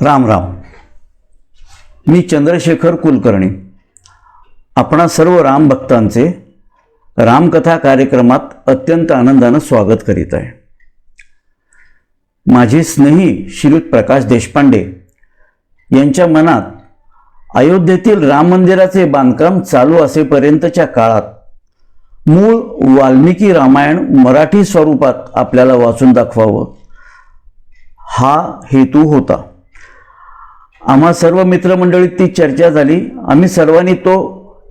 राम राम. मी चंद्रशेखर कुलकर्णी आपणा सर्व राम भक्तांचे रामकथा कार्यक्रमात अत्यंत आनंदाने स्वागत करीत आहे. माझे स्नेही श्रीयुत प्रकाश देशपांडे यांच्या मनात अयोध्येतील राम मंदिराचे बांधकाम चालू असेपर्यंतच्या काळात मूळ वाल्मिकी रामायण मराठी स्वरूपात आपल्याला वाचून दाखवावं हा हेतू होता. आम्हा सर्व मित्रमंडळीत ती चर्चा झाली. आम्ही सर्वांनी तो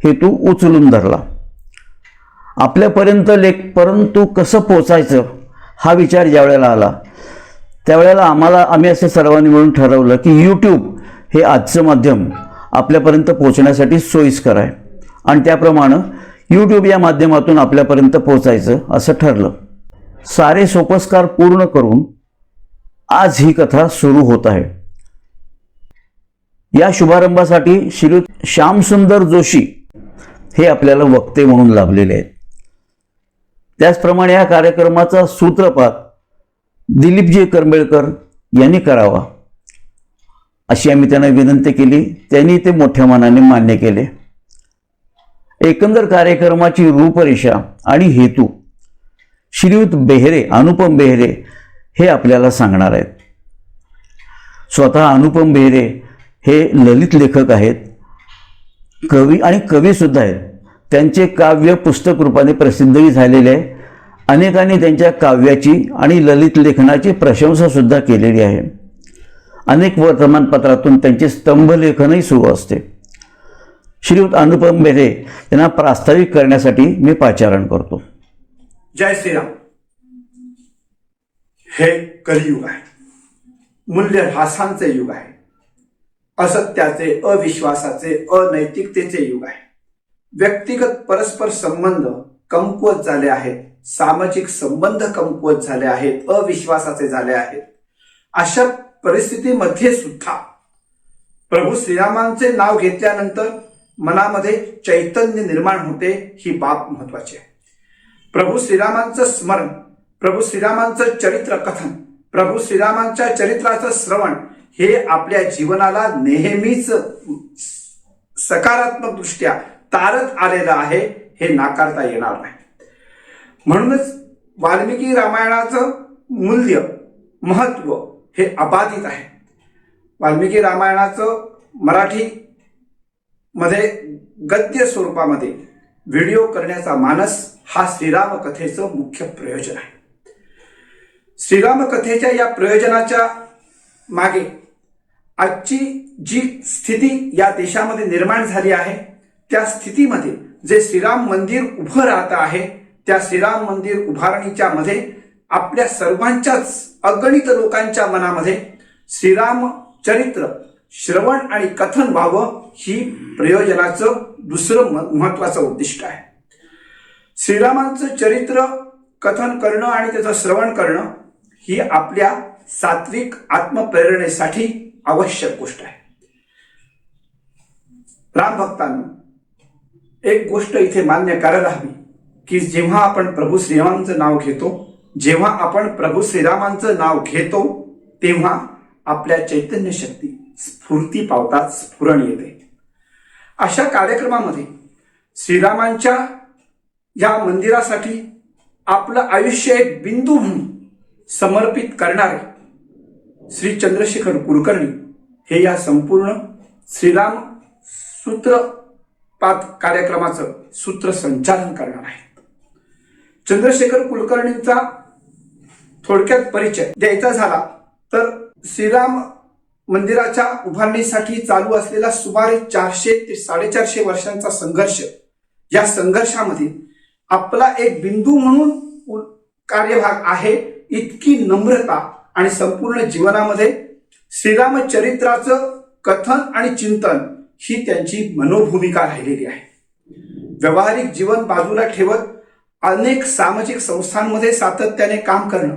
हेतू उचलून धरला. आपल्यापर्यंत परंतु कसं पोचायचं हा विचार ज्यावेळेला आला त्यावेळेला आम्ही असे सर्वांनी मिळून ठरवलं की यूट्यूब हे आजचं माध्यम आपल्यापर्यंत पोहोचण्यासाठी सोयीस्कर आहे आणि त्याप्रमाणे यूट्यूब या माध्यमातून आपल्यापर्यंत पोहोचायचं असं ठरलं. सारे सोपस्कार पूर्ण करून आज ही कथा सुरू होत आहे. या शुभारंभासाठी श्रीयुत श्यामसुंदर जोशी हे आपल्याला वक्ते म्हणून लाभलेले आहेत. त्याचप्रमाणे या कार्यक्रमाचा सूत्रपात दिलीपजी करंबेळकर यांनी करावा अशी आम्ही त्यांना विनंती केली. त्यांनी ते मोठ्या मनाने मान्य केले. एकंदर कार्यक्रमाची रूपरेषा आणि हेतू श्रीयुत बेहरे अनुपम बेहरे हे आपल्याला सांगणार आहेत. स्वतः अनुपम बेहरे हे ललित लेखक आहेत, कवी आणि कवी सुद्धा आहेत. त्यांचे काव्य पुस्तक रूपाने प्रसिद्धही झालेले आहे. अनेकांनी त्यांच्या काव्याची आणि ललित लेखनाची प्रशंसा सुद्धा केलेली आहे. अनेक वर्तमानपत्रातून त्यांचे स्तंभलेखनही सुरू असते. श्रीयुत अनुपम बेहरे यांना प्रास्ताविक करण्यासाठी मी पाचारण करतो. जय श्रीराम. हे कलियुग आहे, मूल्यह्रासांचे युग आहे, असत्याचे, अविश्वासाचे, अनैतिकतेचे युग आहे. व्यक्तिगत परस्पर संबंध कमकुवत झाले आहेत, सामाजिक संबंध कमकुवत झाले आहेत, अविश्वासाचे झाले आहेत. अशा परिस्थितीमध्ये सुद्धा प्रभू श्रीरामांचे नाव घेतल्यानंतर मनामध्ये चैतन्य निर्माण होते, ही बाब महत्वाची आहे. प्रभू श्रीरामांचं स्मरण, प्रभू श्रीरामांचं चरित्र कथन, प्रभू श्रीरामांच्या चरित्राचं श्रवण हे आपल्या जीवनाला नेहमीच सकारात्मक दृष्ट्या तारत आलेलं आहे, हे नाकारता येणार नाही. म्हणूनच वाल्मिकी रामायणाचं मूल्य, महत्व हे अबाधित आहे. वाल्मिकी रामायणाचं मराठी मध्ये गद्य स्वरूपामध्ये व्हिडिओ करण्याचा मानस हा श्रीराम कथेचं मुख्य प्रयोजन आहे. श्रीराम कथेच्या या प्रयोजनाच्या मागे आजची जी स्थिती या देशामध्ये निर्माण झाली आहे त्या स्थितीमध्ये जे श्रीराम मंदिर उभं राहत आहे त्या श्रीराम मंदिर उभारणीच्या मध्ये आपल्या सर्वांच्याच अगणित लोकांच्या मनामध्ये श्रीराम चरित्र श्रवण आणि कथन व्हावं ही प्रयोजनाचं दुसरं महत्वाचं उद्दिष्ट आहे. श्रीरामांचं चरित्र कथन करणं आणि त्याचं श्रवण करणं ही आपल्या सात्विक आत्मप्रेरणेसाठी आवश्यक गोष्ट आहे. राम भक्तांनो, एक गोष्ट इथे मान्य करायला हवी की जेव्हा आपण प्रभू श्रीरामांचं नाव घेतो, जेव्हा आपण प्रभू श्रीरामांचं नाव घेतो तेव्हा आपल्या चैतन्य शक्ती स्फूर्ती पावतात, स्फुरण येते. अशा कार्यक्रमामध्ये श्रीरामांच्या या मंदिरासाठी आपलं आयुष्य एक बिंदू म्हणून समर्पित करणारे श्री चंद्रशेखर कुलकर्णी हे या संपूर्ण श्रीराम सूत्रपात कार्यक्रमाचं सूत्रसंचालन करणार आहेत. चंद्रशेखर कुलकर्णींचा थोडक्यात परिचय द्यायचा झाला तर श्रीराम मंदिराच्या उभारणीसाठी चालू असलेला सुमारे 400 ते 450 वर्षांचा संघर्ष, या संघर्षामध्ये आपला एक बिंदू म्हणून कार्यभाग आहे. इतकी नम्रता आणि संपूर्ण जीवनामध्ये श्रीरामचरित्राचं कथन आणि चिंतन ही त्यांची मनोभूमिका राहिलेली आहे. व्यावहारिक जीवन बाजूला ठेवत अनेक सामाजिक संस्थांमध्ये सातत्याने काम करणं,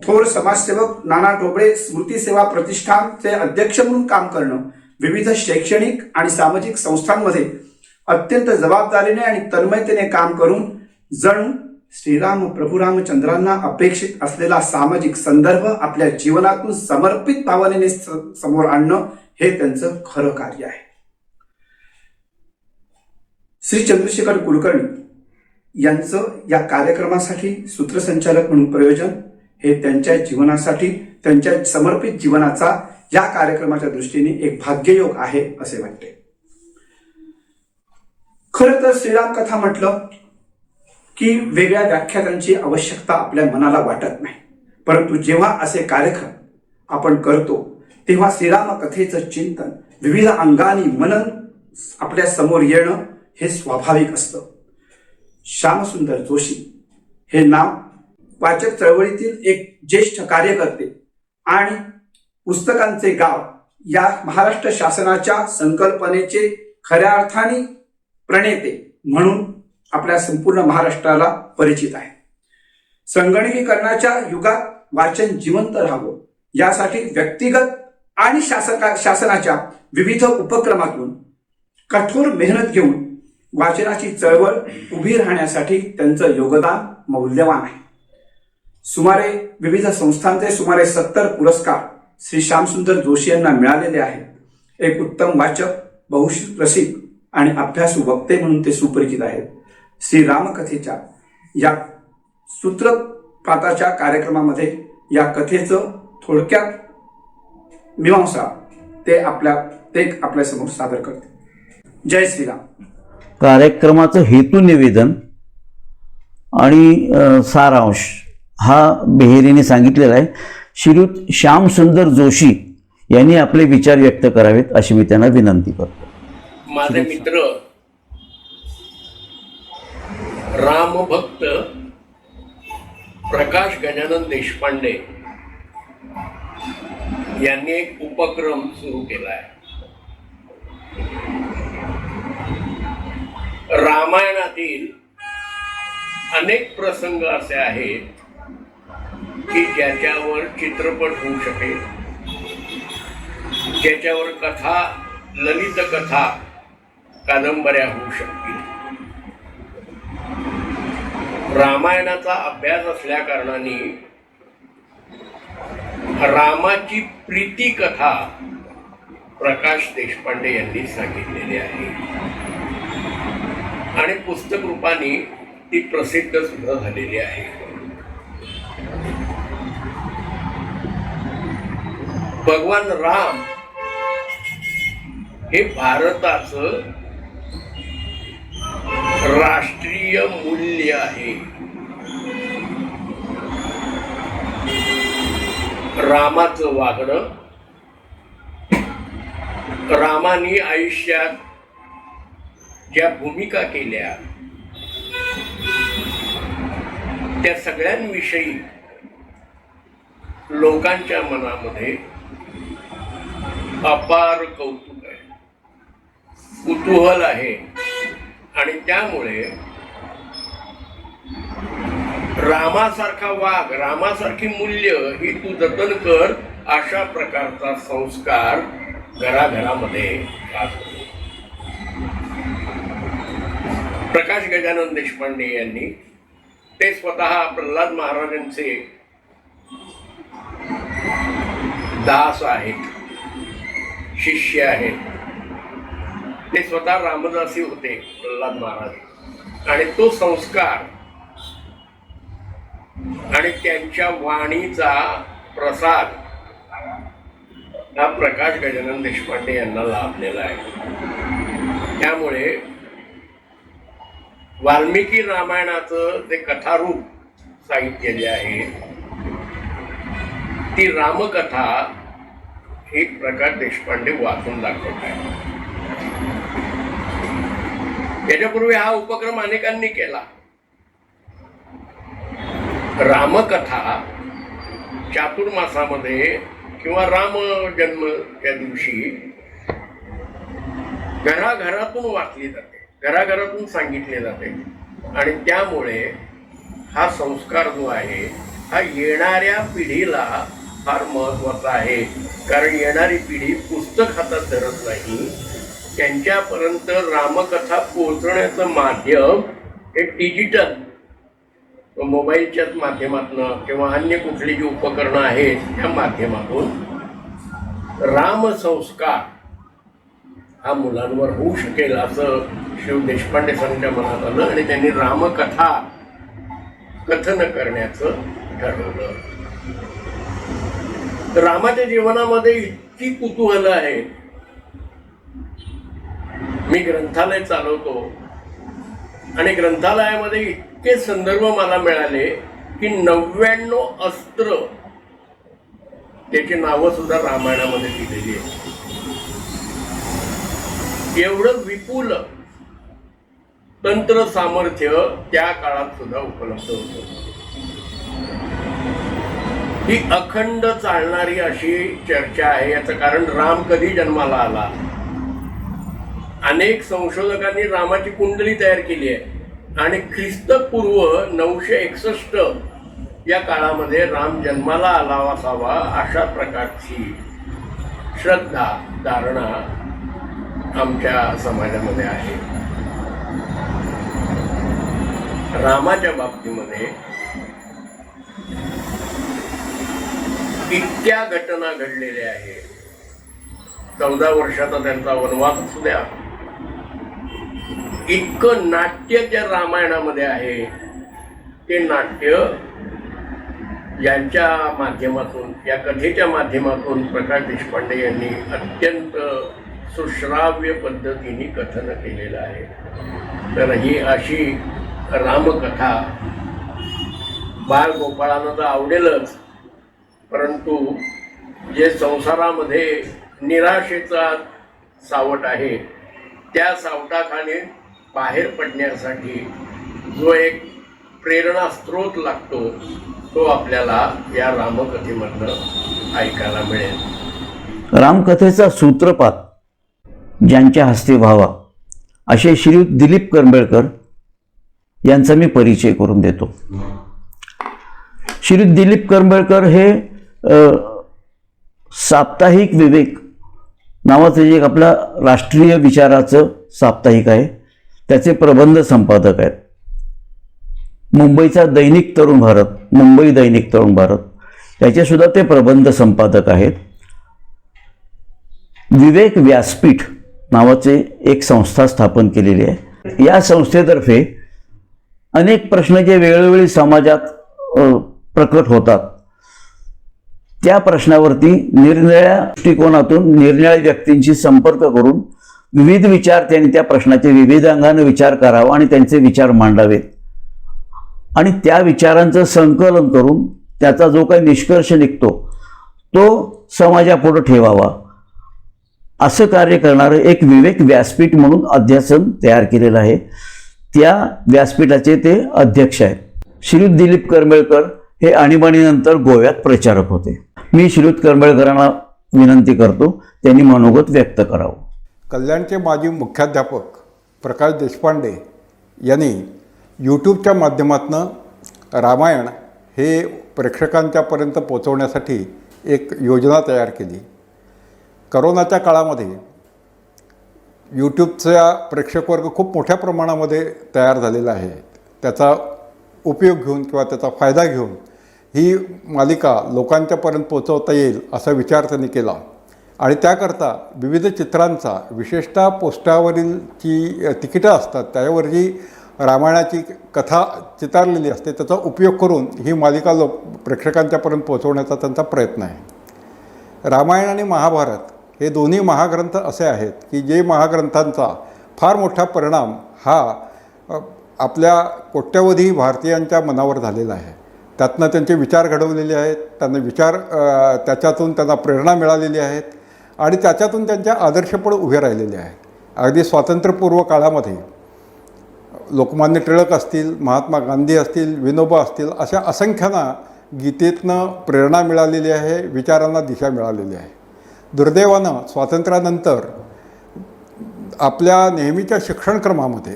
थोर समाजसेवक नाना टोबळे स्मृती सेवा प्रतिष्ठानचे अध्यक्ष म्हणून काम करणं, विविध शैक्षणिक आणि सामाजिक संस्थांमध्ये अत्यंत जबाबदारीने आणि तन्मयतेने काम करून जणू श्रीराम प्रभू रामचंद्रांना अपेक्षित असलेला सामाजिक संदर्भ आपल्या जीवनातून समर्पित भावनेने समोर आणणं हे त्यांचं खरं कार्य आहे. श्री चंद्रशेखर कुलकर्णी यांचं या कार्यक्रमासाठी सूत्रसंचालक म्हणून प्रयोजन हे त्यांच्या जीवनासाठी, त्यांच्या समर्पित जीवनाचा या कार्यक्रमाच्या दृष्टीने एक भाग्ययोग आहे असे वाटते. खरं तर श्रीराम कथा म्हटलं की वेगळ्या व्याख्यानांची आवश्यकता आपल्या मनाला वाटत नाही, परंतु जेव्हा असे कार्यक्रम आपण करतो तेव्हा श्रीराम कथेचं चिंतन, विविध अंगानी मनन आपल्या समोर येणं हे स्वाभाविक असतं. श्यामसुंदर जोशी हे नाव वाचक चळवळीतील एक ज्येष्ठ कार्यकर्ते आणि पुस्तकांचे गाव या महाराष्ट्र शासनाच्या संकल्पनेचे खऱ्या अर्थाने प्रणेते म्हणून आपल्या संपूर्ण महाराष्ट्राला परिचित आहे. संगणकीकरणाच्या युगात वाचन जिवंत राहावं यासाठी व्यक्तिगत आणि शासनाच्या विविध उपक्रमातून कठोर मेहनत घेऊन वाचनाची चळवळ उभी राहण्यासाठी त्यांचं योगदान मौल्यवान आहे. विविध संस्थांचे सुमारे 70 पुरस्कार श्री श्यामसुंदर जोशी यांना मिळालेले आहेत. एक उत्तम वाचक, बहुप्रसिद्ध आणि अभ्यासू वक्ते म्हणून ते सुपरिचित आहेत. श्री रामकथेच्या या सूत्रपाताच्या कार्यक्रमामध्ये या कथेचं थोडक्यात मीमांसा ते आपल्या समोर सादर करते. जय श्रीराम. कार्यक्रमाचं हेतू निवेदन आणि सारांश हा बेहेरेने सांगितलेला आहे. श्रीयुत श्यामसुंदर जोशी यांनी आपले विचार व्यक्त करावेत अशी मी त्यांना विनंती करतो. माझे मित्र रामभक्त प्रकाश गजानन देशपांडे यांनी एक उपक्रम सुरू केला आहे. रामायणातील अनेक प्रसंग असे आहेत की ज्याच्यावर चित्रपट होऊ शकेल, ज्याच्यावर कथा, ललित कथा, कादंबऱ्या होऊ शकतील. रामायणाचा अभ्यास असल्या कारणाने रामाची प्रीती कथा प्रकाश देशपांडे यांनी सांगितलेली आहे आणि पुस्तक रूपाने ती प्रसिद्ध सुद्धा झालेली आहे. भगवान राम हे भारताचं राष्ट्रीय मूल्य आहे. रामाचं वागणं, रामाने आयुष्यात ज्या भूमिका केल्या त्या सगळ्यांविषयी लोकांच्या मनामध्ये अपार कौतुक आहे, कुतूहल आहे आणि त्यामुळे रामासारखा वाघ, रामासारखी मूल्य ही तू जतन कर अशा प्रकारचा संस्कार घराघरामध्ये राहतो. प्रकाश गजानन देशपांडे यांनी, ते स्वतः प्रल्हाद महाराजांचे दास आहेत, शिष्य आहेत. ते स्वतः रामदासी होते प्रल्हाद महाराज आणि तो संस्कार आणि त्यांच्या वाणीचा प्रसाद हा प्रकाश गजानन देशपांडे यांना लाभलेला आहे. त्यामुळे वाल्मिकी रामायणाचं जे कथारूप साहित्य जे आहे ती रामकथा ही प्रकाश देशपांडे वाचून दाखवत आहे. याच्यापूर्वी हा उपक्रम अनेकांनी केला. रामकथा चातुर्मासामध्ये किंवा राम जन्मच्या दिवशी घराघरातून वाचली जाते, घराघरातून सांगितले जाते आणि त्यामुळे हा संस्कार जो आहे हा येणाऱ्या पिढीला फार महत्त्वाचा आहे. कारण येणारी पिढी पुस्तक हातात धरत नाही, त्यांच्यापर्यंत रामकथा पोहोचण्याचं माध्यम हे डिजिटल मोबाईलच्याच माध्यमातून किंवा अन्य कुठली जी उपकरणं आहेत त्या माध्यमातून रामसंस्कार हा मुलांवर होऊ शकेल असं शिव देशपांडे सरांच्या मनात आलं आणि त्यांनी रामकथा कथन करण्याचं ठरवलं. रामाच्या जीवनामध्ये इतकी कुतूहल आहे. मी ग्रंथालय चालवतो आणि ग्रंथालयामध्ये इतके संदर्भ मला मिळाले की 99 अस्त्र त्याची नावं सुद्धा रामायणामध्ये दिलेली आहेत. एवढं विपुल तंत्र सामर्थ्य त्या काळात सुद्धा उपलब्ध होतं. ही अखंड चालणारी अशी चर्चा आहे. याचं कारण राम कधी जन्माला आला. अनेक संशोधकांनी रामाची कुंडली तयार केली आहे आणि ख्रिस्तपूर्व 961 या काळामध्ये राम जन्माला आला असावा अशा प्रकारची श्रद्धा धारणा आमच्या समाजामध्ये आहे. रामाच्या बाबतीमध्ये इतक्या घटना घडलेल्या आहेत. 14 वर्षाचा त्यांचा वनवास असू द्या, इतकं नाट्य त्या रामायणामध्ये आहे. ते नाट्य यांच्या माध्यमातून, या कथेच्या माध्यमातून प्रकाश देशपांडे यांनी अत्यंत सुश्राव्य पद्धतीने कथन केलेलं आहे. तर ही अशी रामकथा बाळगोपाळांना तर आवडेलच, परंतु जे संसारामध्ये निराशेचा सावट आहे त्या सावटाखाली बाहेर पडण्यासाठी जो एक प्रेरणा स्रोत लागतो तो आपल्याला या रामकथेमधनं ऐकायला मिळेल. रामकथेचा सूत्रपात ज्यांच्या हस्ते व्हावा असे श्रीयुत दिलीप करंबेळकर यांचा मी परिचय करून देतो. श्रीयुत दिलीप करंबेळकर हे साप्ताहिक विवेक नावाचं जे एक आपला राष्ट्रीय विचाराचं साप्ताहिक आहे त्याचे प्रबंध संपादक आहेत. मुंबईचा दैनिक तरुण भारत, मुंबई दैनिक तरुण भारत याचेसुद्धा ते प्रबंध संपादक आहेत. विवेक व्यासपीठ नावाचे एक संस्था स्थापन केलेली आहे. या संस्थेतर्फे अनेक प्रश्न जे वेळोवेळी समाजात प्रकट होतात त्या प्रश्नावरती निरनिराळ्या दृष्टिकोनातून निरनिराळ्या व्यक्तींशी संपर्क करून विविध विचार त्यांनी त्या प्रश्नाचे विविध अंगाने विचार करावा आणि त्यांचे विचार मांडावेत आणि त्या विचारांचं संकलन करून त्याचा जो काही निष्कर्ष निघतो तो समाजापुढे ठेवावा असं कार्य करणारं एक विवेक व्यासपीठ म्हणून अध्यासन तयार केलेलं आहे. त्या व्यासपीठाचे ते अध्यक्ष आहेत. श्रीयुत दिलीप करंबेळकर हे आणीबाणीनंतर गोव्यात प्रचारक होते. मी श्रीयुत करंबेळकरांना विनंती करतो त्यांनी मनोगत व्यक्त करावं. कल्याणचे माजी मुख्याध्यापक प्रकाश देशपांडे यांनी यूट्यूबच्या माध्यमातून रामायण हे प्रेक्षकांच्यापर्यंत पोचवण्यासाठी एक योजना तयार केली. करोनाच्या काळामध्ये यूट्यूबचा प्रेक्षकवर्ग खूप मोठ्या प्रमाणामध्ये तयार झालेला आहे. त्याचा उपयोग घेऊन किंवा त्याचा फायदा घेऊन ही मालिका लोकांच्यापर्यंत पोचवता येईल असा विचार त्यांनी केला आणि त्याकरता विविध चित्रांचा, विशेषतः पोस्टावरील जी तिकिटं असतात त्यावर जी रामायणाची कथा चितारलेली असते त्याचा उपयोग करून ही मालिका प्रेक्षकांच्यापर्यंत पोचवण्याचा त्यांचा प्रयत्न आहे. रामायण आणि महाभारत हे दोन्ही महाग्रंथ असे आहेत की जे महाग्रंथांचा फार मोठा परिणाम हा आपल्या कोट्यवधी भारतीयांच्या मनावर झालेला आहे. त्यातनं त्यांचे विचार घडवलेले आहेत, त्याच्यातून त्यांना प्रेरणा मिळालेली आहेत आणि त्याच्यातून त्यांच्या आदर्श पण उभे राहिलेले आहेत. अगदी स्वातंत्र्यपूर्व काळामध्ये लोकमान्य टिळक असतील, महात्मा गांधी असतील, विनोबा असतील, अशा असंख्यांना गीतेतनं प्रेरणा मिळालेली आहे, विचारांना दिशा मिळालेली आहे. दुर्दैवानं स्वातंत्र्यानंतर आपल्या नेहमीच्या शिक्षणक्रमामध्ये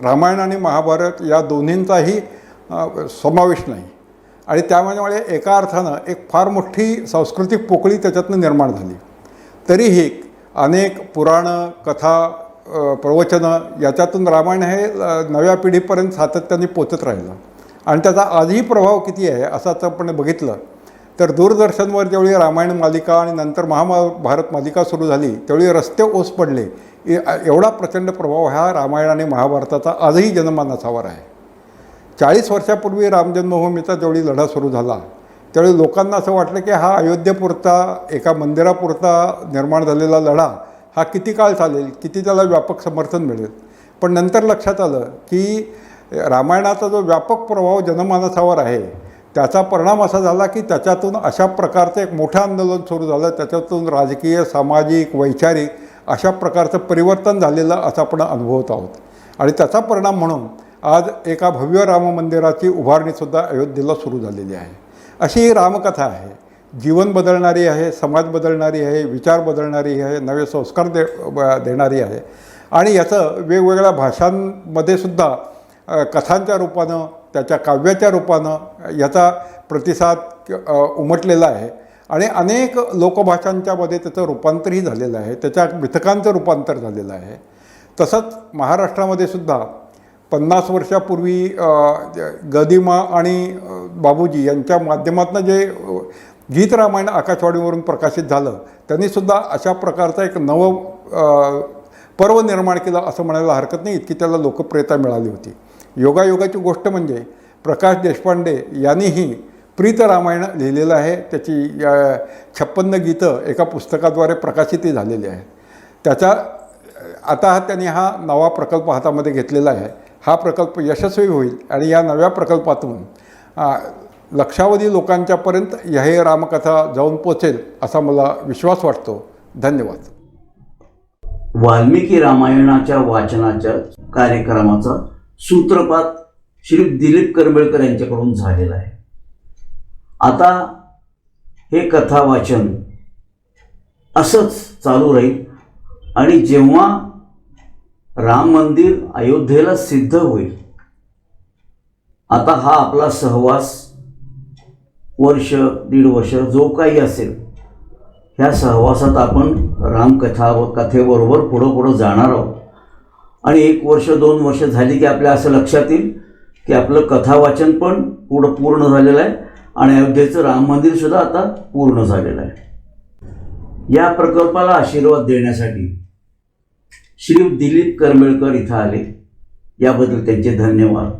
रामायण आणि महाभारत या दोन्हींचाही समावेश नाही आणि त्यामुळे एका अर्थानं एक फार मोठी सांस्कृतिक पोकळी त्याच्यातनं निर्माण झाली. तरीही अनेक पुराणं, कथा, प्रवचनं याच्यातून रामायण हे नव्या पिढीपर्यंत सातत्याने पोचत राहिलं आणि त्याचा आजही प्रभाव किती आहे असं आता आपण बघितलं तर दूरदर्शनवर ज्यावेळी रामायण मालिका आणि नंतर महाभारत मालिका सुरू झाली त्यावेळी रस्ते ओस पडले. एवढा प्रचंड प्रभाव ह्या रामायण आणि महाभारताचा आजही जनमानसावर आहे. 40 वर्षापूर्वी रामजन्मभूमीचा ज्यावेळी लढा सुरू झाला त्यावेळी लोकांना असं वाटलं की हा अयोध्येपुरता एका मंदिरापुरता निर्माण झालेला लढा हा किती काळ चालेल, किती त्याला व्यापक समर्थन मिळेल. पण नंतर लक्षात आलं की रामायणाचा जो व्यापक प्रभाव जनमानसावर आहे त्याचा परिणाम असा झाला की त्याच्यातून अशा प्रकारचं एक मोठं आंदोलन सुरू झालं. त्याच्यातून राजकीय, सामाजिक, वैचारिक अशा प्रकारचं परिवर्तन झालेलं असं आपण अनुभवत आहोत. आणि त्याचा परिणाम म्हणून आज एका भव्य राम मंदिराची उभारणीसुद्धा अयोध्येला सुरू झालेली आहे. अशी ही रामकथा आहे. जीवन बदलणारी आहे, समाज बदलणारी आहे, विचार बदलणारी आहे, नवे संस्कार देणारी आहे. आणि याचं वेगवेगळ्या भाषांमध्ये सुद्धा कथांच्या रूपानं, त्याच्या काव्याच्या रूपानं याचा प्रतिसाद उमटलेला आहे. आणि अनेक लोकभाषांच्यामध्ये त्याचं रूपांतरही झालेलं आहे, त्याच्या मिथकांचं रूपांतर झालेलं आहे. तसंच महाराष्ट्रामध्ये सुद्धा 50 वर्षापूर्वी गदिमा आणि बाबूजी यांच्या माध्यमातून जे गीत रामायण आकाशवाणीवरून प्रकाशित झालं त्यांनीसुद्धा अशा प्रकारचं एक नवं पर्व निर्माण केलं असं म्हणायला हरकत नाही, इतकी त्याला लोकप्रियता मिळाली होती. योगायोगाची गोष्ट म्हणजे प्रकाश देशपांडे यांनीही प्रीत रामायण लिहिलेलं आहे. त्याची 56 गीतं एका पुस्तकाद्वारे प्रकाशितही झालेली आहेत. त्याचा आता त्यांनी हा नवा प्रकल्प हातामध्ये घेतलेला आहे. हा प्रकल्प यशस्वी होईल आणि या नव्या प्रकल्पातून लक्षावधी लोकांच्यापर्यंत हे रामकथा जाऊन पोचेल असा मला विश्वास वाटतो. धन्यवाद. वाल्मिकी रामायणाच्या वाचनाच्या कार्यक्रमाचा सूत्रपात श्री दिलीप करंबेळकर यांच्याकडून झालेला आहे. आता हे कथा वाचन असंच चालू राहील आणि जेव्हा राम मंदिर अयोध्येला सिद्ध होईल, आता हा आपला सहवास वर्ष, 1.5 वर्ष जो काही असेल, ह्या सहवासात आपण रामकथा व कथेबरोबर पुढं जाणार आहोत. आणि 1 वर्ष 2 वर्ष झाली की आपल्या असं लक्षात येईल की आपलं कथा वाचन पण पूर्ण झालेलं आहे आणि अयोध्येचं राम मंदिरसुद्धा आता पूर्ण झालेलं आहे. या प्रकल्पाला आशीर्वाद देण्यासाठी श्री दिलीप करंबेळकर इथं आले, याबद्दल त्यांचे धन्यवाद.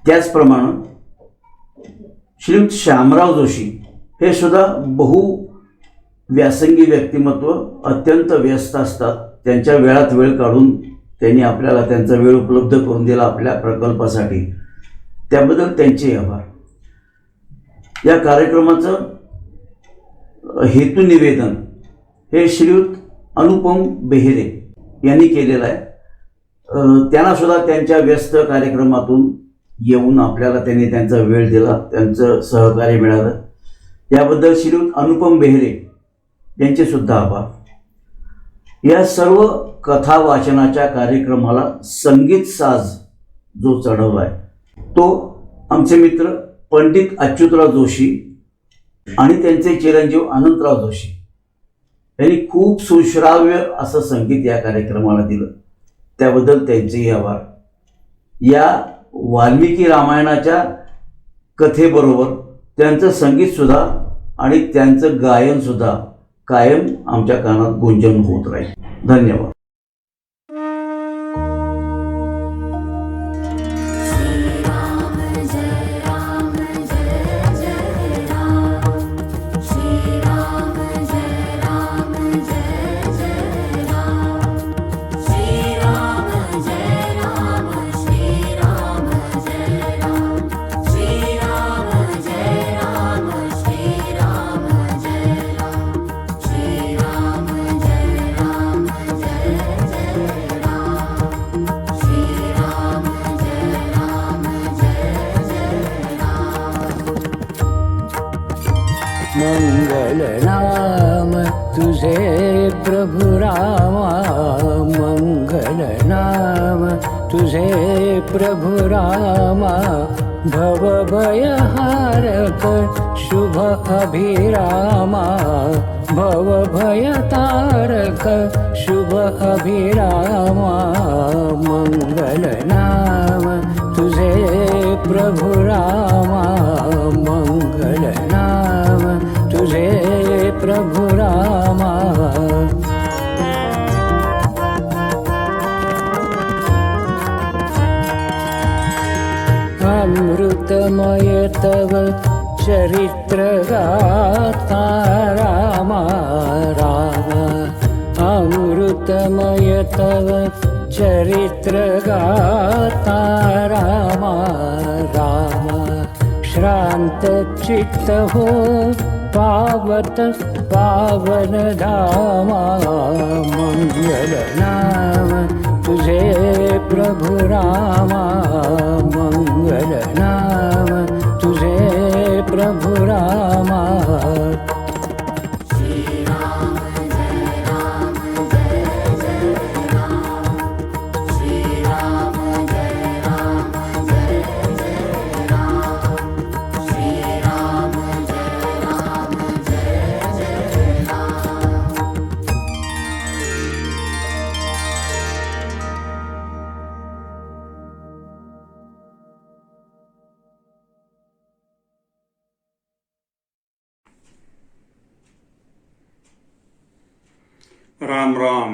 त्याचप्रमाणे श्री श्यामराव जोशी हे सुद्धा व्यासंगी व्यक्तिमत्व, अत्यंत व्यस्त असतात. त्यांच्या वेळात वेळ काढून त्यांनी आपल्याला त्यांचा वेळ उपलब्ध करून दिला आपल्या प्रकल्पासाठी, त्याबद्दल त्यांचे आभार. या कार्यक्रमाचं हेतू निवेदन हे श्रीयुत अनुपम बेहेरे यांनी केलेलं आहे. त्यांना सुद्धा त्यांच्या व्यस्त कार्यक्रमातून येऊन आपल्याला त्यांनी त्यांचा वेळ दिला, त्यांचं सहकार्य मिळालं, याबद्दल श्रीयुत अनुपम बेहेरे यांचे सुद्धा आभार. या सर्व कथा वाचनाच्या कार्यक्रमाला संगीत साज जो चढवला आहे तो आमचे मित्र पंडित अच्युतराव जोशी आणि त्यांचे चिरंजीव अनंतराव जोशी यांनी खूप सुश्राव्य असं संगीत या कार्यक्रमाला दिलं, त्याबद्दल त्यांचेही आभार. या वाल्मिकी रामायणाच्या कथेबरोबर त्यांचं संगीतसुद्धा आणि त्यांचं गायनसुद्धा कायम आमच्या कानात गुंजन होत राहील. धन्यवाद. मंगल नाम तुझे प्रभु रामा, मंगल नाम तुझे प्रभु रामा, भव भयहारक शुभ अभिरामा, भव भयतारक शुभ अभिरामा, मंगल नाम तुझे प्रभु रामा मंगल नाम तुझे प्रभु रामा अमृतमय तव चरित्र गाथा रामा रामा अमृतमय तव चरित्र गाथा रामा रामा श्रांत चित्त हो पावत पावन धामा मंगल नाम तुझे प्रभु रामा मंगल नाम तुझे प्रभु रामा राम राम,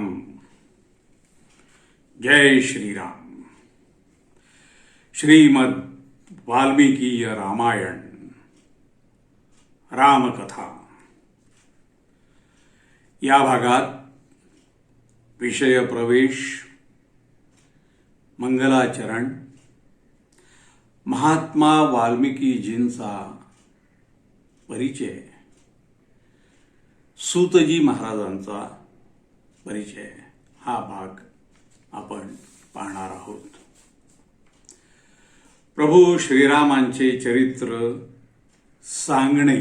जय श्री राम. श्रीमद वाल्मिकीय रामायण रामकथा या भागात विषय प्रवेश, मंगलाचरण, महात्मा वाल्मिकीजींचा परिचय, सूतजी महाराजांचा परिचय हा भाग आपण पाहणार आहोत. प्रभू श्रीरामांचे चरित्र सांगणे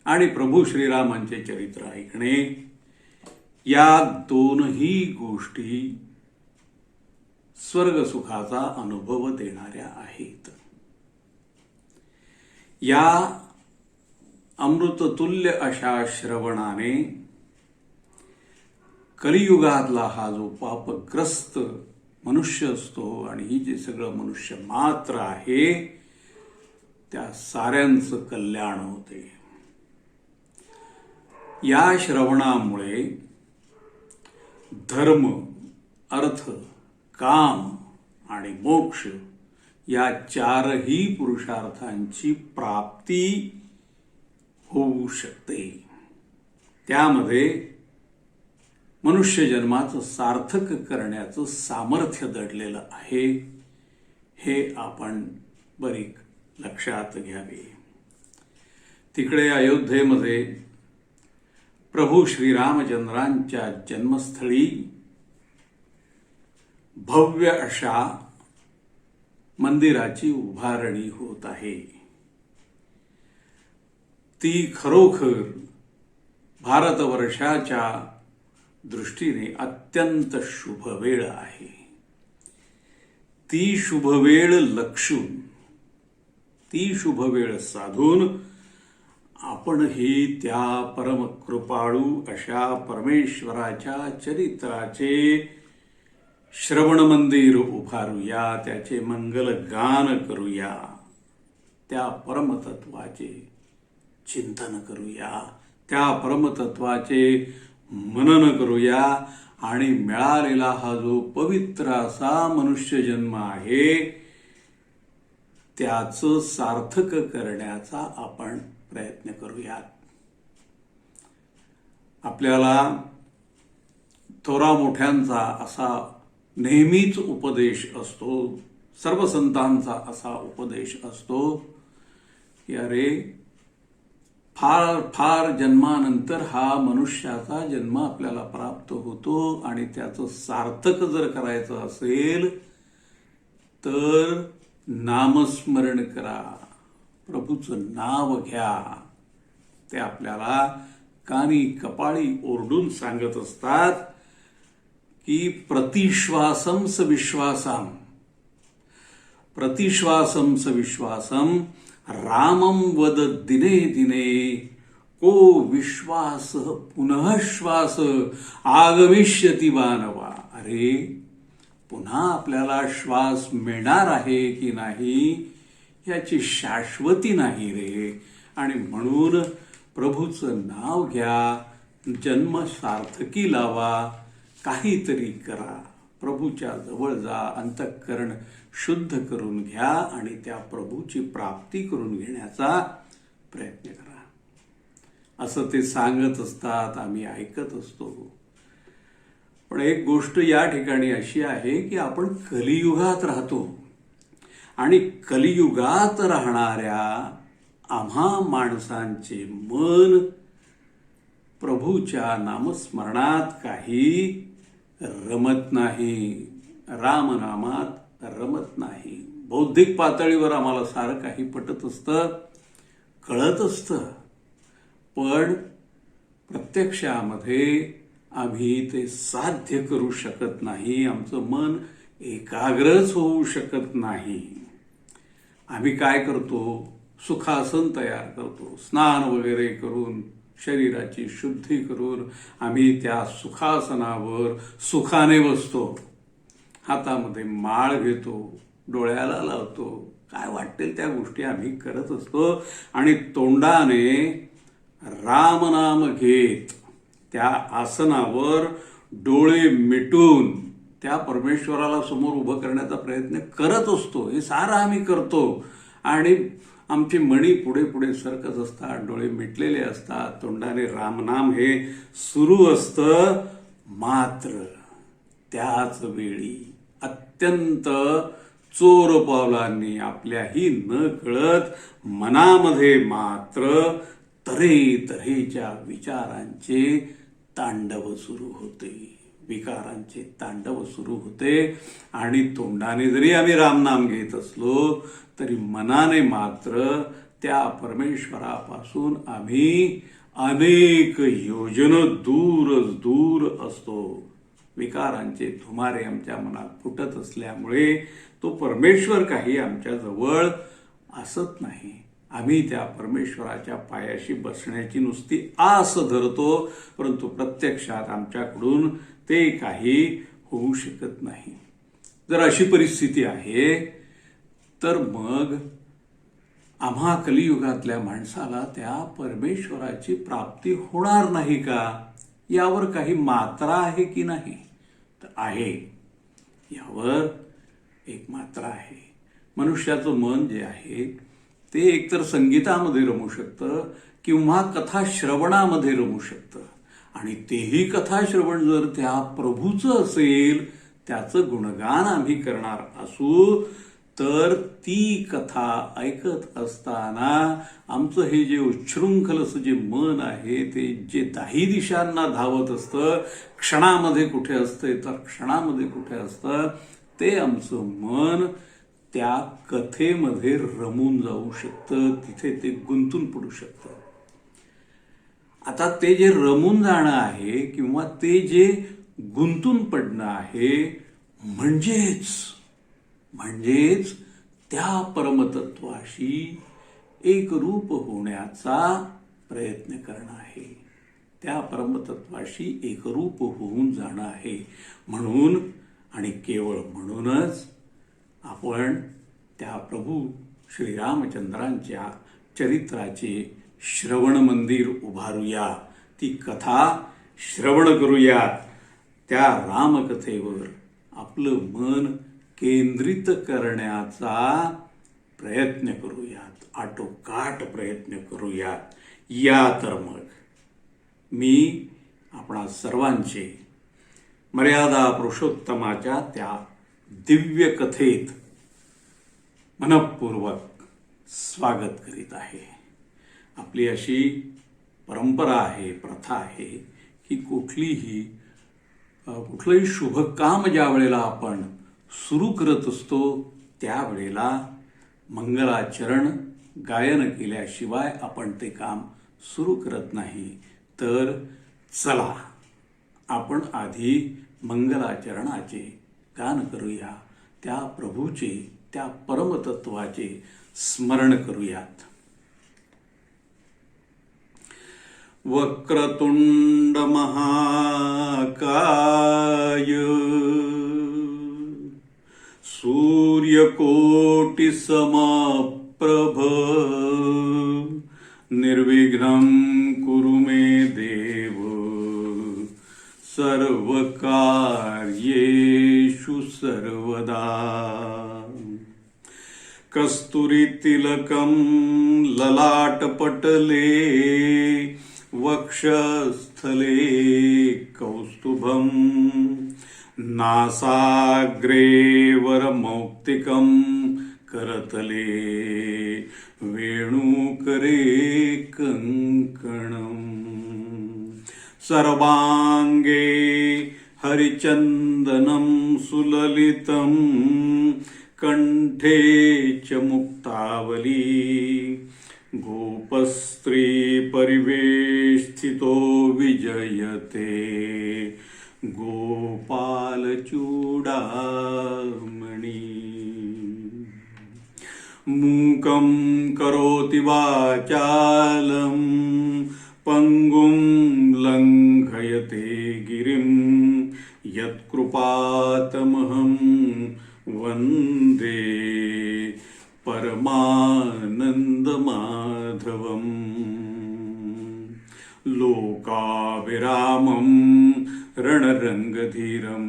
आणि प्रभू श्रीरामांचे चरित्र ऐकणे या दोनही गोष्टी स्वर्गसुखाचा अनुभव देणाऱ्या आहेत. या अमृततुल्य अशा श्रवणाने कलियुगातला हा जो पापग्रस्त मनुष्य असतो आणि ही जे सगळं मनुष्य मात्र आहे त्या साऱ्यांचं कल्याण होते. या श्रवणामुळे धर्म, अर्थ, काम आणि मोक्ष या चारही पुरुषार्थांची प्राप्ती होऊ शकते. त्यामध्ये मनुष्य जन्माचं सार्थक करण्याचं सामर्थ्य दडलेलं आहे, हे आपण बरीक लक्षात घ्यावे. तिकडे अयोध्येमध्ये प्रभू श्रीरामचंद्रांच्या जन्मस्थळी भव्य अशा मंदिराची उभारणी होत आहे. ती खरोखर भारतवर्षाच्या दृष्टीने अत्यंत शुभ वेळ आहे. ती शुभ वेळ लक्षून, ती शुभ वेळ साधून आपणही त्या परमकृपाळू अशा परमेश्वराच्या चरित्राचे श्रवण मंदिर उभारूया, त्याचे मंगल गान करूया, त्या परमतत्वाचे चिंतन करूया, त्या परमतत्वाचे मनन करूया आणि मिळालेला हा जो पवित्र असा मनुष्य जन्म आहे त्याचं सार्थक करण्याचा आपण प्रयत्न करूयात. आपल्याला थोरा मोठ्यांचा असा नेहमीच उपदेश असतो, सर्व संतांचा असा उपदेश असतो की अरे फार फार जन्मानंतर हा मनुष्याचा जन्म आपल्याला प्राप्त होतो आणि त्याचं सार्थक जर करायचं असेल तर नामस्मरण करा, प्रभूचं नाव घ्या. ते आपल्याला कानी कपाळी ओरडून सांगत असतात की प्रतिश्वासम स विश्वासम, प्रतिश्वासम स विश्वासम रामं वद दिने दिने को विश्वास पुनः श्वास आगमिष्यति मानवा. अरे पुन्हा आपल्याला श्वास मिळणार आहे की नाही याची शाश्वती नाही रे. आणि म्हणून प्रभूचं नाव घ्या, जन्म सार्थकी लावा, काहीतरी करा, प्रभूच्या जवळ जा, अंतःकरण शुद्ध करून घ्या आणि त्या प्रभूची प्राप्ती करून घेण्याचा प्रयत्न करा. असं ते सांगत असतात, आम्ही ऐकत असतो. पण एक गोष्ट या ठिकाणी अशी आहे की आपण कलियुगात राहतो आणि कलियुगात राहणाऱ्या आम्हा माणसांचे मन प्रभूच्या नामस्मरणात काही रमत नाही, रामनामात रमत नाही. बौद्धिक पातळीवर आम्हाला सारं काही पटत असतं, कळत असतं, पण प्रत्यक्षामध्ये आम्ही ते साध्य करू शकत नाही. आमचं मन एकाग्रच होऊ शकत नाही. आम्ही काय करतो, सुखासन तयार करतो, स्नान वगैरे करून शरीराची शुद्धी करून आम्ही त्या सुखासनावर सुखाने बसतो, हातामध्ये माळ घेतो, डोळ्याला लावतो, काय वाटेल त्या गोष्टी आम्ही करत असतो आणि तोंडाने रामनाम घेत त्या आसनावर डोळे मिटून त्या परमेश्वराला समोर उभं करण्याचा प्रयत्न करत असतो. हे सारं आम्ही करतो आणि आमची मणी पुढे पुढे सरकत असतात, डोळे मिटलेले असतात, तोंडाने रामनाम हे सुरू असतं. मात्र त्याच वेळी अत्यंत चोर पावलांनी आपल्याही न कळत मनामध्ये मात्र तऱ्हेतऱ्हेच्या विचारांचे तांडव सुरू होते, विकारांचे तांडव सुरू होते. आणि तोंडाने जरी आम्ही रामनाम घेत असलो तरी मनाने मात्र त्या परमेश्वरापासून आम्ही अनेक योजन दूरच दूर असतो. विकारांचे धुमारे आमच्या मनात फुटत असल्यामुळे तो परमेश्वर काही आमच्या जवळ असत नाही. आम्ही त्या परमेश्वराच्या पायाशी बसण्याची नुसती आस धरतो, परंतु प्रत्यक्षात आमच्याकडून ते काही होऊ शकत नाही. जर अशी परिस्थिती आहे तर मग आम्हा कलियुगातल्या माणसाला त्या परमेश्वराची प्राप्ती होणार नाही का, यावर काही मात्रा आहे की नाही? तर आहे, यावर एक मात्रा आहे. मनुष्याचं मन जे आहे ते एकतर संगीतामध्ये रमू शकतं किंवा कथा श्रवणामध्ये रमू शकतं. आणि तेही कथा श्रवण जर त्या प्रभूचं असेल, त्याचं गुणगान आम्ही करणार असू, तर ती कथा ऐकत असताना आमचं हे जे उच्छृंखल असं जे मन आहे ते जे दाही दिशांना धावत असतं, क्षणामध्ये कुठे असतंय तर क्षणामध्ये कुठे असतं, ते आमचं मन त्या कथेमध्ये रमून जाऊ शकतं, तिथे ते गुंतून पडू शकतं. आता ते जे रमून जाणं आहे किंवा ते जे गुंतून पडणं आहे म्हणजेच त्या परमतत्वाशी एकरूप होण्याचा प्रयत्न करणं आहे, त्या परमतत्वाशी एकरूप होऊन जाणं आहे. म्हणून आणि केवळ म्हणूनच आपण त्या प्रभू श्रीरामचंद्रांच्या चरित्राचे श्रवण मंदिर उभारूया, ती कथा श्रवण करूयात, त्या रामकथेवर आपलं मन केंद्रित करण्याचा प्रयत्न करूयात, आटोकाट प्रयत्न करूयात. या तर मग मी आपणा सर्वांचे मर्यादा पुरुषोत्तमाच्या त्या दिव्य कथेत मनःपूर्वक स्वागत करीत आहे. आपली अशी परंपरा आहे, प्रथा आहे की कुठलंही शुभ काम ज्या वेळेला आपण सुरू करत असतो त्यावेळेला मंगलाचरण गायन केल्याशिवाय आपण ते काम सुरू करत नाही. तर चला आपण आधी मंगलाचरणाचे गान करूया, त्या प्रभूचे, त्या परमतत्वाचे स्मरण करूयात. वक्रतुंड महाकाय सूर्यकोटिसमप्रभ निर्विघ्नं कुरु मे देव सर्वकार्येषु सर्वदा। कस्तूरितिलकं ललाटपटले वक्षस्थले कौस्तुभम् नासाग्रे वरमौक्तिकं करतले वेणुकरे कङ्कणम् सर्वाङ्गे हरिचन्दनं सुललितं कण्ठे च मुक्तावली गोपस्त्रीपरिवेष्टितो विजयते गोपालचूडामणि। मूकं करोति वाचालं पङ्गुं लङ्घयते गिरिं यत्कृपातमहं वन्दे परमानन्दमाधवम्। लोकाभिरामं रणरङ्गधीरं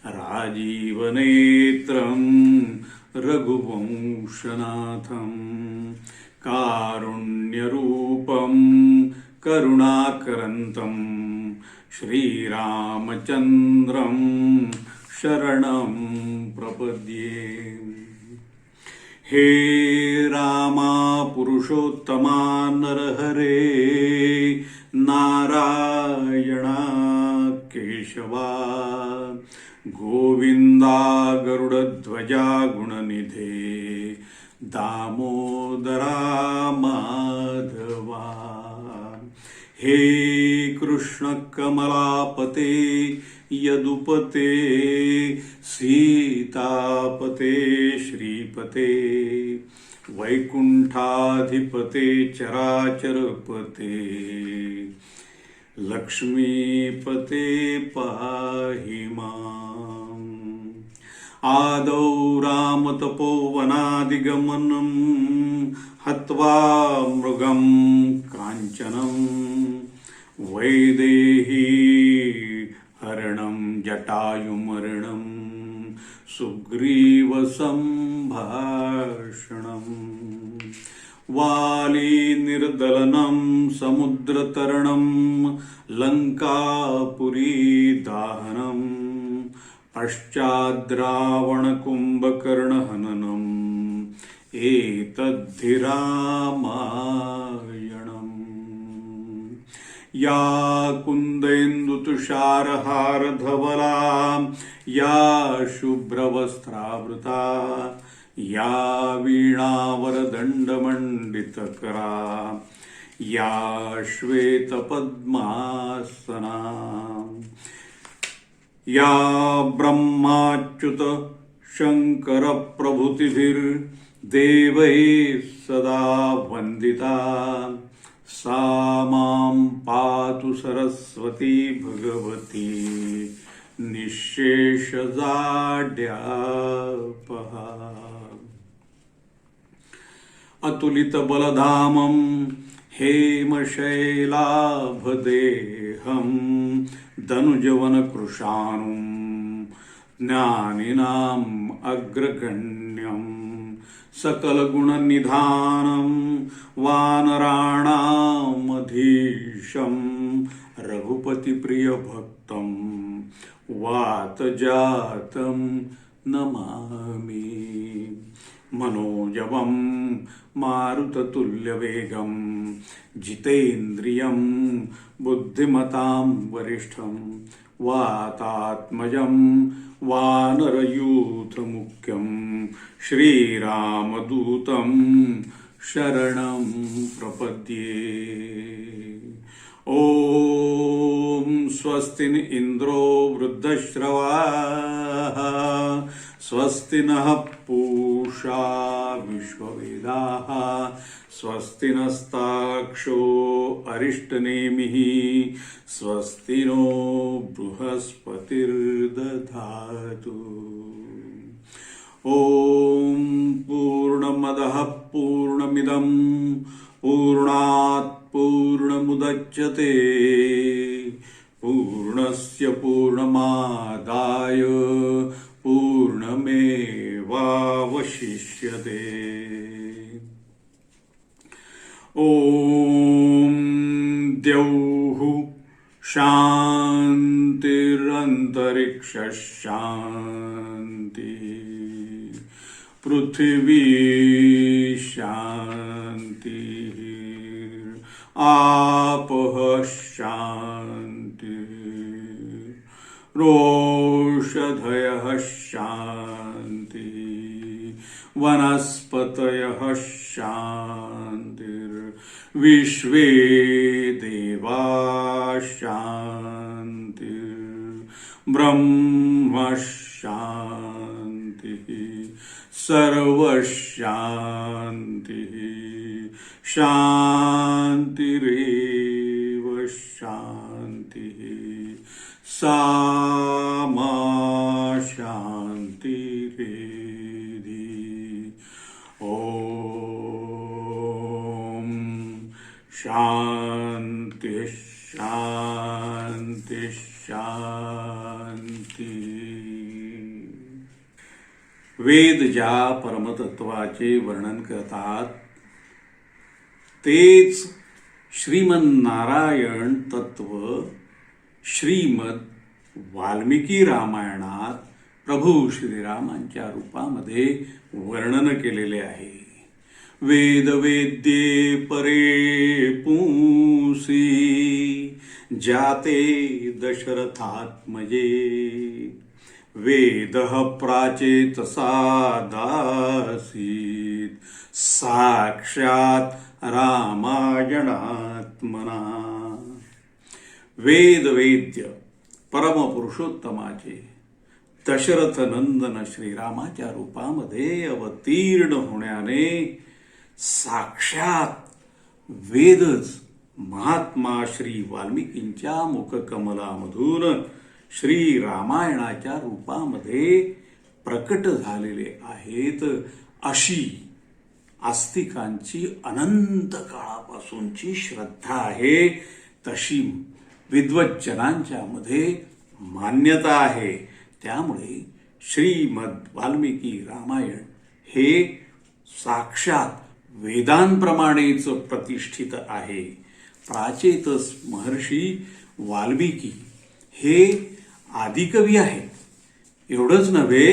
राजीवनेत्रं रघुवंशनाथं कारुण्यरूपं करुणाकरन्तं श्रीरामचन्द्रं शरणं प्रपद्ये। हे रामा पुरुषोत्तमा नरहरे नारायणा केशवा गोविंदा गरुडध्वजा गुणनिधे दामोदरा माधवा। हे कृष्ण कमलापते यदुपते सीतापते श्रीपते वैकुंठाधिपते चराचरपते लक्ष्मीपते पाहि माम्। आदौ रामतपोवनादिगमनं हत्वा मृगं काञ्चनं वैदेही हरणं जटायुमरणं सुग्रीवसम्भाषणम् वाली निर्दलनं समुद्रतरणं लङ्कापुरी दाहनं पश्चाद्रावणकुम्भकर्णहननम् एतद्धि रामायणम्। या कुन्देन्दुतुषारहारधवला या शुभ्रवस्त्रावृता या वीणावरदण्डमण्डितकरा या श्वेतपद्मासना या ब्रह्माच्युत शङ्करप्रभृतिभिर्देवैः सदा वन्दिता सा मां पातु सरस्वती भगवती निःशेषजाड्यापहा। अतुलितबलधामं हेमशैलाभदेहं दनुजवनकृशानुं ज्ञानिनाम् अग्रगण्यं सकलगुणनिधानं वानराणामधीशं रघुपतिप्रियभक्तं वातजातं नमामि। मनोजवं मारुततुल्यवेगं जितेन्द्रियं बुद्धिमतां वरिष्ठं वातात्मजं वानरयूथमुख्यं श्रीरामदूतं शरणं प्रपद्ये। ॐ स्वस्ति न इन्द्रो वृद्धश्रवाः स्वस्ति नः पूषा विश्ववेदाः स्वस्ति नस्ताक्षो अरिष्टनेमिः स्वस्ति नो बृहस्पतिर्दधातु। ओम पूर्णमदः पूर्णमिदं पूर्णात् पूर्णमुदच्यते पूर्णस्य पूर्णमादाय पूर्णमेवावशिष्यते। ओम द्यौः शान्तिरन्तरिक्ष शान्ति पृथिवी शान्तिः आपः शान्तिः रोषधयः शान्तिः वनस्पतयः शान्तिर्विश्वे देवा शान्तिर् ब्रह्म शान्तिः सर्वशान्तिः शान्तिरेव शान्तिः सा मा शान्तिरेधि। ॐ शान्ति शान्ति शान्ति। वेद ज्या परमतत्वाचे वर्णन करतात तेच श्रीमन्नारायण तत्व श्रीमद वाल्मिकी रामायणात प्रभू श्रीरामांच्या रूपामध्ये वर्णन केलेले आहे। वेद वेद्ये परे पुंसी जाते दशरथात्मजे वेदः प्राचेत सादासीत साक्षात रामायणात्मना। वेद वेद्य परमपुरुषोत्तमाचे दशरथ नंदन श्रीरामाच्या रूपामध्ये अवतीर्ण होण्याने साक्षात वेदच महात्मा श्री वाल्मिकींच्या मुखकमलामधून श्री रामायणाच्या रूपामध्ये प्रकट झालेले आहेत अशी आस्तिकांची अनंत काळापासूनची श्रद्धा आहे, तशी विद्वज्जनांच्या मध्ये मान्यता आहे। त्यामुळे श्रीमद वाल्मिकी रामायण हे साक्षात वेदांप्रमाणेच प्रतिष्ठित आहे। प्राचेतस महर्षी वाल्मिकी हे आदिकवी आहेत। एवढंच नव्हे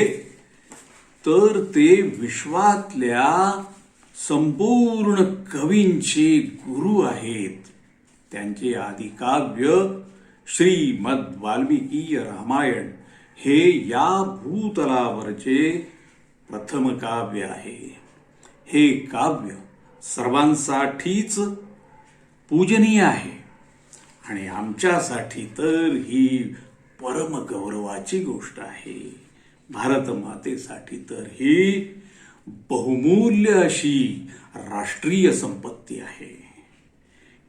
तर ते विश्वातल्या संपूर्ण कवींचे गुरु आहेत। त्यांचे आदिकाव्य श्रीमद वाल्मिकी रामायण हे या भूतलावरचे प्रथम काव्य आहे। हे काव्य सर्वांसाठीच पूजनीय आहे आणि आमच्यासाठी तर ही परम गौरवाची गोष्ट आहे। भारत मातेसाठी तर ही बहुमूल्य अशी राष्ट्रीय संपत्ती आहे।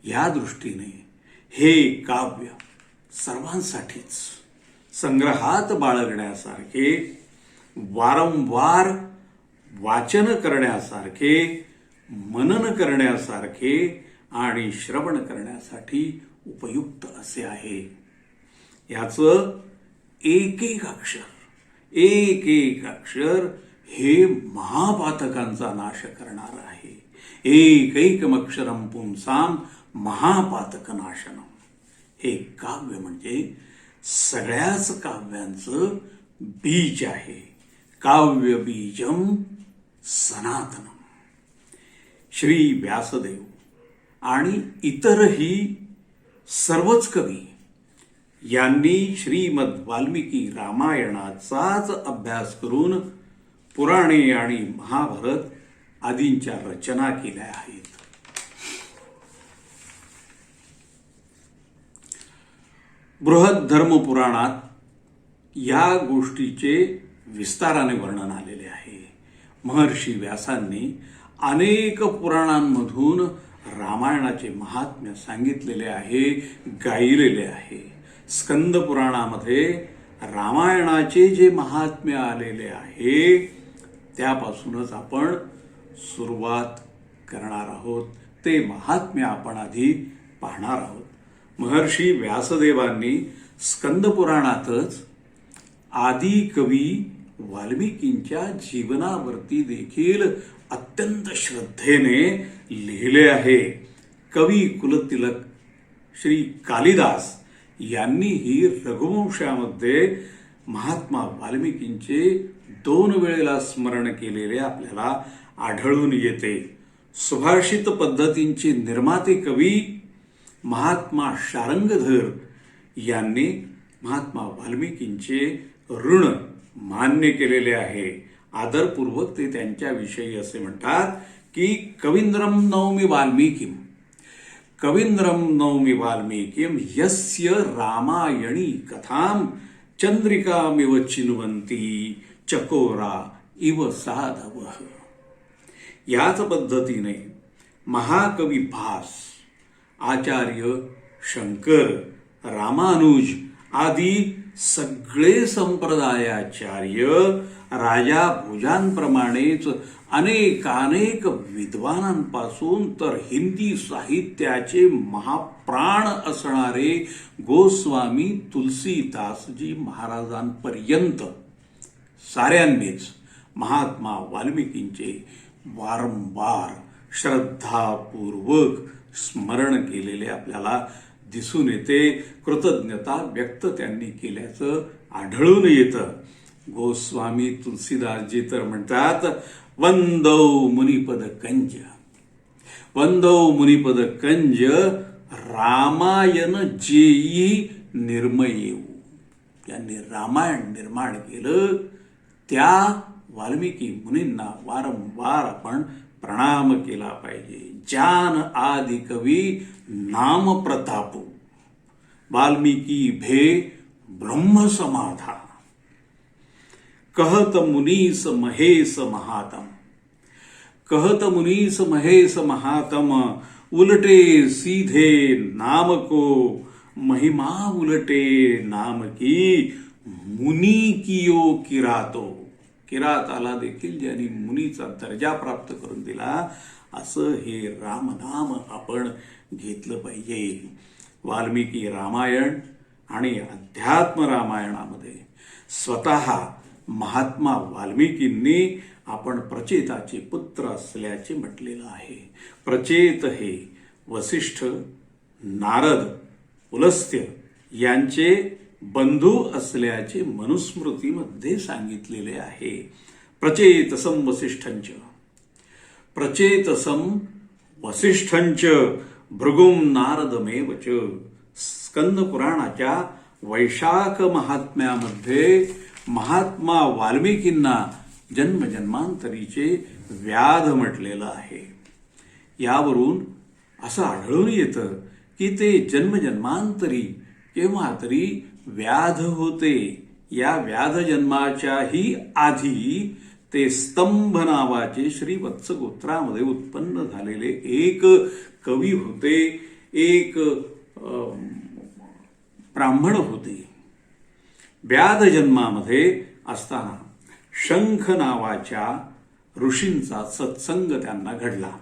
या दृष्टीने हे काव्य सर्वांसाठीच संग्रहात बाळगण्यासारखे, वारंवार वाचन करण्यासारखे, मनन करण्यासारखे आणि श्रवण करण्यासाठी उपयुक्त असे आहे। याचं एक एक अक्षर हे महापातकांचा नाश करणार आहे। एकैकमक्षरम पुंसाम महापातकनाशनम। हे काव्य म्हणजे सगळ्याच काव्यांचं बीज आहे। काव्य बीजम सनातनम। श्री व्यासदेव आणि इतरही सर्वच कवी यांनी श्रीमद वाल्मिकी रामायणाचाच अभ्यास करून पुराणे आणि महाभारत आदींच्या रचना केल्या आहेत। बृहद्धर्म पुराणात या गोष्टीचे विस्ताराने वर्णन आलेले आहे। महर्षी व्यासांनी अनेक पुराणांमधून रामायणाचे महात्म्य सांगितलेले आहे, गायलेले आहे। स्कंद पुराणामध्ये रामायणाचे जे महात्म्य आलेले आहे त्यापासूनच आपण सुरुवात करणार आहोत. ते महात्म्य आपण आधी पाहणार आहोत. महर्षी व्यासदेवांनी स्कंदपुराणातच आदी कवी वाल्मिकींच्या जीवनावरती देखील अत्यंत श्रद्धेने लिहिले आहे. कवी कुलतिलक श्री कालिदास यांनीही रघुवंशामध्ये महात्मा वाल्मिकींचे 2 वेळेला स्मरण केलेले आपल्याला आढळून येते. सुभाषित पद्धतींचे निर्माते कवी महात्मा शारंगधर यांनी महात्मा वाल्मिकींचे ऋण मान्य केलेले आहे. आदरपूर्वक ते त्यांच्याविषयी असे म्हणतात की कवींद्रम नौमि वाल्मीकिम, कवींद्रम नौमि वाल्मीकिम यस्य रामायणी कथाम चंद्रिकामिव चिन्वन्ती चकोरा इव साधवः. याच पद्धतीने महाकवी भास, आचार्य शंकर, रामानुज आदी सगळे संप्रदायाचार्य राजा भोजांप्रमाणेच अनेकानेक विद्वानांपासून तर हिंदी साहित्याचे महाप्राण असणारे गोस्वामी तुलसीदासजी महाराजांपर्यंत साऱ्यांनीच महात्मा वाल्मिकींचे वारंवार श्रद्धापूर्वक स्मरण केलेले आपल्याला दिसून येते. कृतज्ञता व्यक्त त्यांनी केल्याचं आढळून येतं. गोस्वामी तुलसीदासजी तर म्हणतात, वंदौ मुनिपद कंज, वंदौ मुनिपद कंज रामायण जेई निर्मयेऊ. त्यांनी रामायण निर्माण केलं त्या वाल्मिकी मुनींना वारंवार आपण प्रणाम केला पाहिजे. जान आदि कवी नाम प्रतापो, वाल्मीकी भे ब्रह्म समाधा, कहत मुनीस महेश महातम, कहत मुनीस महेश महातम, उलटे सीधे नाम को महिमा उलटे नाम की, मुनी कियो किरातो. किराताला देखील ज्यांनी मुनीचा दर्जा प्राप्त करून दिला, असं हे रामनाम आपण घेतलं पाहिजे. वाल्मिकी रामायण आणि अध्यात्म रामायणामध्ये स्वतः महात्मा वाल्मिकींनी आपण प्रचेताचे पुत्र असल्याचे म्हटलेलं आहे. प्रचेत हे वसिष्ठ, नारद, पुलस्त्य यांचे बंधू असल्याचे मनुस्मृतीमध्ये सांगितलेले आहे. प्रचेतसम वसिष्ठंच, प्रचेतसम वसिष्ठंच भृगुम नारदमेव च. स्कंद पुराणाच्या वैशाख महात्म्यामध्ये महात्मा वाल्मिकींना जन्मजन्मांतरीचे व्याध म्हटलेलं आहे. यावरून असं आढळून येतं की ते जन्मजन्मांतरी केव्हा तरी व्याध होते. या व्याध जन्माच्याही आधी ते स्तंभ नावाचे श्रीवत्स गोत्रामध्ये उत्पन्न झालेले एक कवी होते, एक ब्राह्मण होते. व्याध जन्मामध्ये असताना शंख नावाच्या ऋषींचा सत्संग त्यांना घडला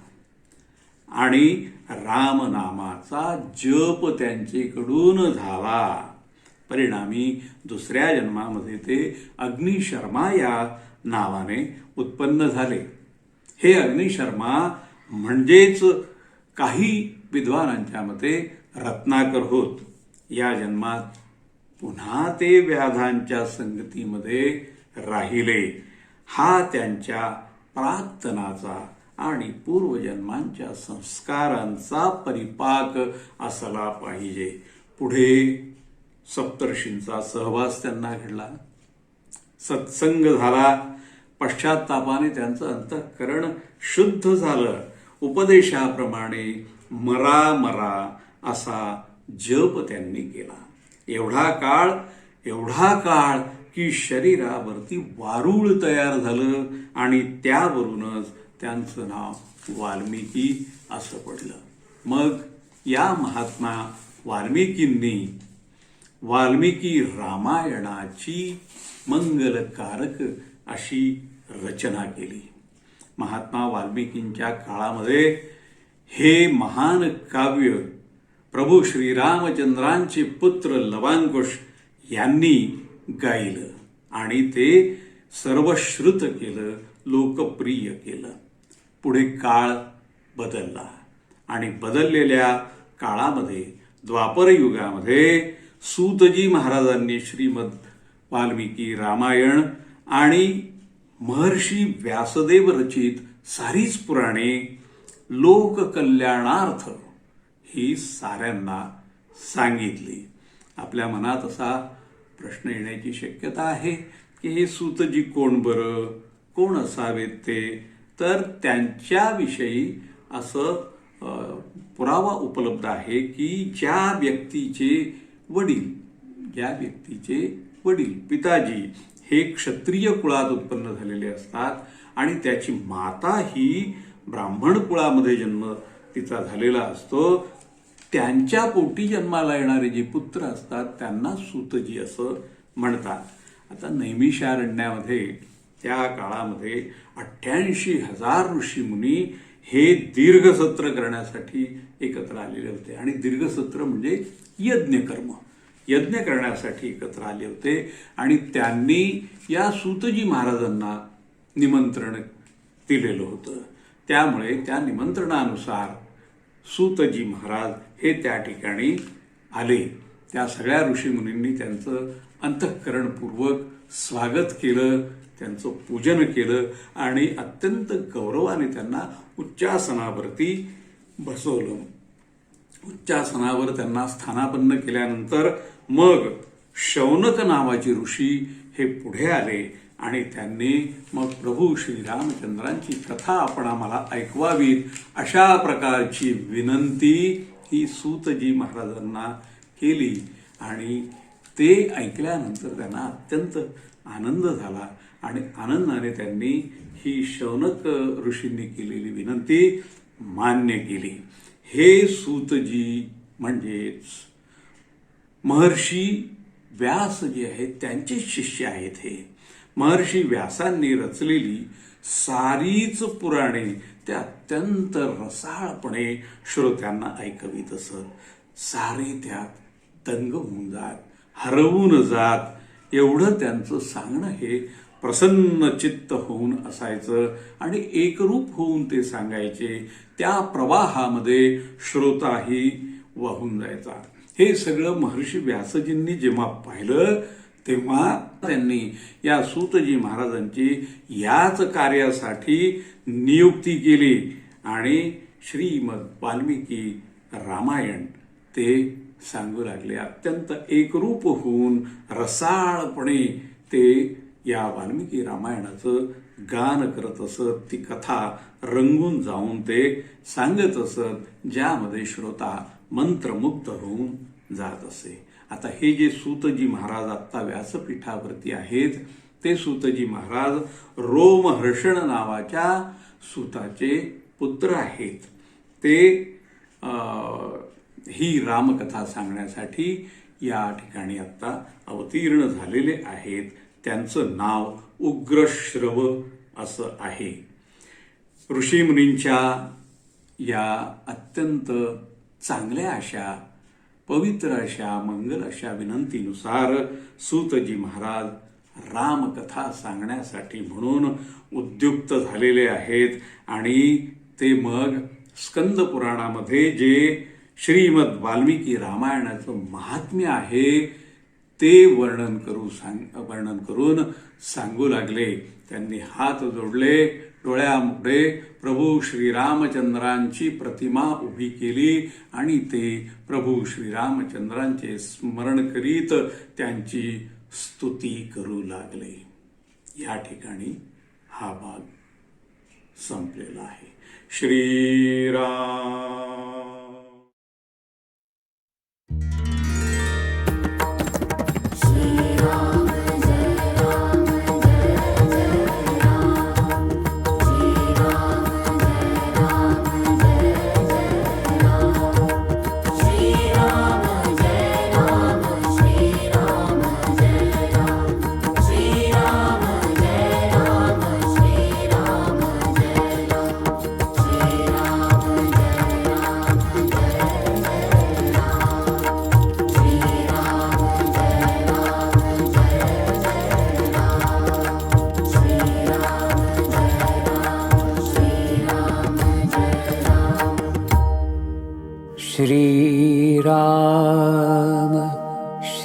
आणि रामनामाचा जप त्यांच्याकडून झाला. परिणामी दुसऱ्या जन्मामध्ये ते अग्निशर्मा या नावाने उत्पन्न झाले. हे अग्निशर्मा म्हणजेच काही विद्वानांच्या मते रत्नाकर होत. या जन्मात पुन्हा ते व्याधांच्या संगतीमध्ये राहिले. हा त्यांच्या प्राक्तनाचा आणि पूर्वजन्मांच्या संस्कारांचा परिपाक असला पाहिजे. पुढे सप्तर्षींचा सहवास त्यांना घडला, सत्संग झाला. पश्चात्तापाने त्यांचं अंतःकरण शुद्ध झालं. उपदेशाप्रमाणे मरा मरा असा जप त्यांनी केला. एवढा काळ की शरीरावरती वारूळ तयार झालं आणि त्यावरूनच त्यांचं नाव वाल्मिकी असं पडलं. मग या महात्मा वाल्मिकींनी वाल्मिकी रामायणाची मंगलकारक अशी रचना केली. महात्मा वाल्मिकींच्या काळामध्ये हे महान काव्य प्रभू श्रीरामचंद्रांचे पुत्र लवांकुश यांनी गायलं आणि ते सर्वश्रुत केलं, लोकप्रिय केलं. पुढे काळ बदलला आणि बदललेल्या काळामध्ये द्वापर युगामध्ये सूतजी महाराजांनी श्रीमद वाल्मिकी रामायण आणि महर्षी व्यासदेव रचित सारीच पुराणे लोककल्याणार्थ ही साऱ्यांना सांगितली. आपल्या मनात असा प्रश्न येण्याची शक्यता आहे की हे सूतजी कोण बरं, कोण असावेत ते? तर त्यांच्याविषयी असं पुरावा उपलब्ध आहे की ज्या व्यक्तीचे वडील पिताजी हे क्षत्रिय कुळात उत्पन्न झालेले असतात आणि त्याची माता ही ब्राह्मण कुळामध्ये जन्म तिचा झालेला असतो, त्यांच्या पोटी जन्माला येणारे जे पुत्र असतात त्यांना सूतजी असं म्हणतात. आता नैमिषारण्यामध्ये त्या काळामध्ये 88,000 ऋषीमुनी हे दीर्घसत्र करण्यासाठी एकत्र आलेले होते. आणि दीर्घसत्र म्हणजे यज्ञ करण्यासाठी एकत्र आले होते. आणि त्यांनी या सूतजी महाराजांना निमंत्रण दिलेलं होतं. त्यामुळे त्या निमंत्रणानुसार सूतजी महाराज हे त्या ठिकाणी आले. त्या सगळ्या ऋषीमुनींनी त्यांचं अंतःकरणपूर्वक स्वागत केलं, त्यांचं पूजन केलं आणि अत्यंत गौरवाने त्यांना उच्चासनावरती बसवलं. उच्चासनावर त्यांना स्थानापन्न केल्यानंतर मग शौनक नावाचे ऋषी हे पुढे आले आणि त्यांनी मग प्रभू श्रीरामचंद्रांची कथा आपण आम्हाला ऐकवावी अशा प्रकारची विनंती ही सूतजी महाराजांना केली. आणि ते ऐकल्यानंतर त्यांना अत्यंत आनंद झाला आणि आनंदाने त्यांनी ही शौनक ऋषींनी केलेली विनंती मान्य केली. हे सूतजी म्हणजेच महर्षी व्यास जे आहेत त्यांचे शिष्य आहेत. हे महर्षी व्यासांनी रचलेली सारीच पुराणे ते अत्यंत रसाळपणे श्रोत्यांना ऐकवीत असत. सारे त्यात दंग होऊन जात, हरवून जात. एवढं त्यांचं सांगणं हे प्रसन्न चित्त होऊन असायचं आणि एकरूप होऊन ते सांगायचे. त्या प्रवाहामध्ये श्रोताही वाहून जायचा. हे सगळं महर्षी व्यासजींनी जेव्हा पाहिलं तेव्हा त्यांनी या सूतजी महाराजांची याच कार्यासाठी नियुक्ती केली आणि श्रीमद वाल्मिकी रामायण ते सांगू लागले. अत्यंत एकरूप होऊन रसाळपणे ते या वाल्मिकी रामायणाचं गान करत असत. ती कथा रंगून जाऊन ते सांगत असत, ज्यामध्ये श्रोता मंत्रमुग्ध होऊन जात असे. आता हे जे सूतजी महाराज आत्ता व्यासपीठावरती आहेत ते सूतजी महाराज रोमहर्षण नावाच्या सूताचे पुत्र आहेत. ते ही रामकथा सांगण्यासाठी या ठिकाणी आत्ता अवतीर्ण झालेले आहेत. त्यांचं नाव उग्रश्रव असं आहे. ऋषीमुनींच्या या अत्यंत चांगल्या अशा पवित्र अशा मंगल अशा विनंतीनुसार सूतजी महाराज रामकथा सांगण्यासाठी म्हणून उद्युक्त झालेले आहेत. आणि ते मग स्कंद पुराणामध्ये जे श्रीमद वाल्मिकी रामायणाचं महात्म्य आहे ते वर्णन करून सांगू लागले. त्यांनी हात जोडले, डोळ्यामुळे प्रभू श्रीरामचंद्रांची प्रतिमा उभी केली आणि ते प्रभू श्रीरामचंद्रांचे स्मरण करीत त्यांची स्तुती करू लागले. या ठिकाणी हा भाग संपलेला आहे. श्रीराम.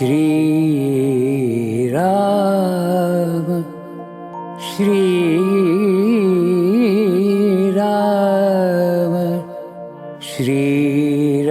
श्रीराम श्रीराम श्रीराम